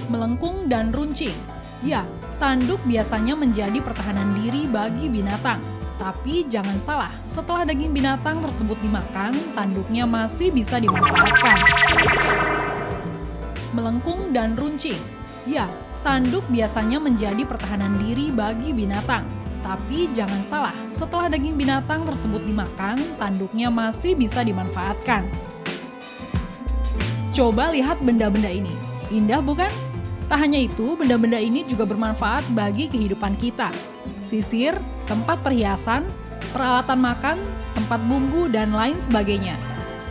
Melengkung dan runcing. Ya, tanduk biasanya menjadi pertahanan diri bagi binatang. Tapi jangan salah, setelah daging binatang tersebut dimakan, tanduknya masih bisa dimanfaatkan. Melengkung dan runcing. Ya, tanduk biasanya menjadi pertahanan diri bagi binatang. Tapi jangan salah, setelah daging binatang tersebut dimakan, tanduknya masih bisa dimanfaatkan. Coba lihat benda-benda ini. Indah bukan? Tak hanya itu, benda-benda ini juga bermanfaat bagi kehidupan kita. Sisir, tempat perhiasan, peralatan makan, tempat bumbu, dan lain sebagainya.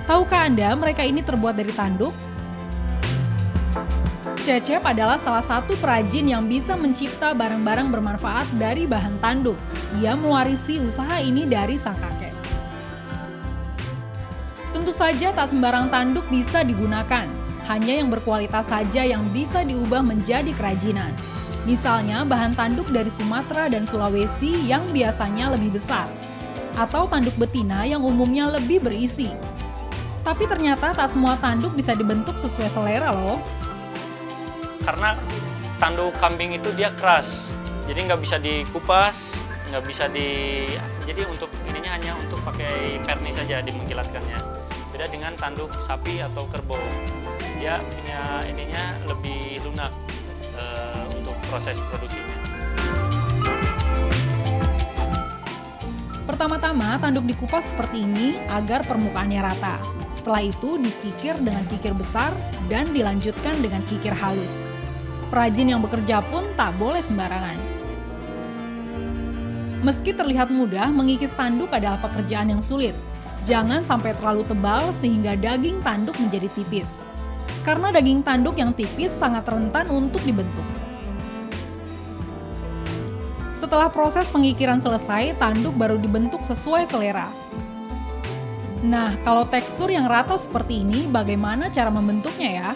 Tahukah Anda mereka ini terbuat dari tanduk? Cecep adalah salah satu perajin yang bisa mencipta barang-barang bermanfaat dari bahan tanduk. Ia mewarisi usaha ini dari sang kakek. Tentu saja tak sembarang tanduk bisa digunakan. Hanya yang berkualitas saja yang bisa diubah menjadi kerajinan. Misalnya bahan tanduk dari Sumatera dan Sulawesi yang biasanya lebih besar. Atau tanduk betina yang umumnya lebih berisi. Tapi ternyata tak semua tanduk bisa dibentuk sesuai selera loh. Karena tanduk kambing itu dia keras, jadi nggak bisa dikupas, nggak bisa jadi untuk ininya hanya untuk pakai pernis saja dimengkilatkannya. Beda dengan tanduk sapi atau kerbau, dia punya ininya lebih lunak untuk proses produksinya. Pertama-tama tanduk dikupas seperti ini agar permukaannya rata. Setelah itu dikikir dengan kikir besar dan dilanjutkan dengan kikir halus. Perajin yang bekerja pun tak boleh sembarangan. Meski terlihat mudah, mengikis tanduk adalah pekerjaan yang sulit. Jangan sampai terlalu tebal sehingga daging tanduk menjadi tipis. Karena daging tanduk yang tipis sangat rentan untuk dibentuk. Setelah proses pengikiran selesai, tanduk baru dibentuk sesuai selera. Nah, kalau tekstur yang rata seperti ini, bagaimana cara membentuknya ya?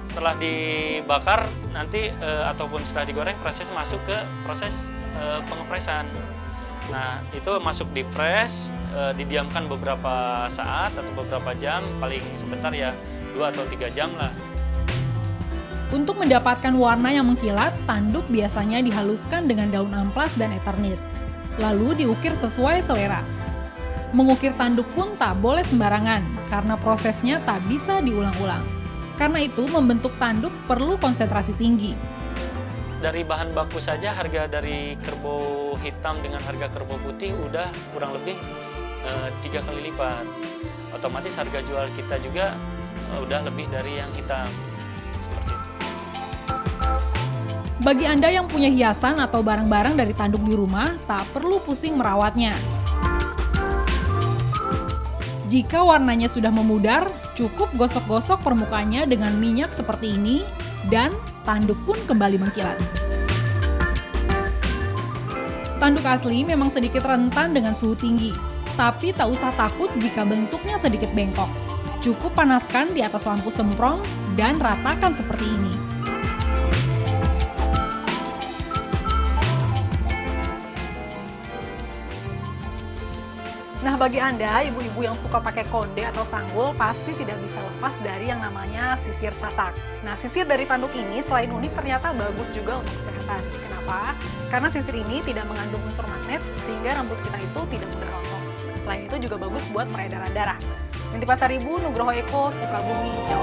Setelah dibakar nanti ataupun setelah digoreng, proses masuk ke proses pengepresan. Nah, itu masuk di press, didiamkan beberapa saat atau beberapa jam, paling sebentar ya 2 atau 3 jam lah. Untuk mendapatkan warna yang mengkilat, tanduk biasanya dihaluskan dengan daun amplas dan eternit. Lalu diukir sesuai selera. Mengukir tanduk pun tak boleh sembarangan, karena prosesnya tak bisa diulang-ulang. Karena itu, membentuk tanduk perlu konsentrasi tinggi. Dari bahan baku saja, harga dari kerbau hitam dengan harga kerbau putih udah kurang lebih 3 kali lipat. Otomatis harga jual kita juga udah lebih dari yang hitam. Seperti itu. Bagi Anda yang punya hiasan atau barang-barang dari tanduk di rumah, tak perlu pusing merawatnya. Jika warnanya sudah memudar, cukup gosok-gosok permukaannya dengan minyak seperti ini, dan tanduk pun kembali mengkilat. Tanduk asli memang sedikit rentan dengan suhu tinggi, tapi tak usah takut jika bentuknya sedikit bengkok. Cukup panaskan di atas lampu semprong dan ratakan seperti ini. Nah, bagi Anda, ibu-ibu yang suka pakai konde atau sanggul, pasti tidak bisa lepas dari yang namanya sisir sasak. Nah, sisir dari tanduk ini selain unik, ternyata bagus juga untuk kesehatan. Kenapa? Karena sisir ini tidak mengandung unsur magnet, sehingga rambut kita itu tidak mudah rontok. Selain itu juga bagus buat peredaran darah. Inti Pasar Ibu, Nugroho Eko, Sukabumi, Jawa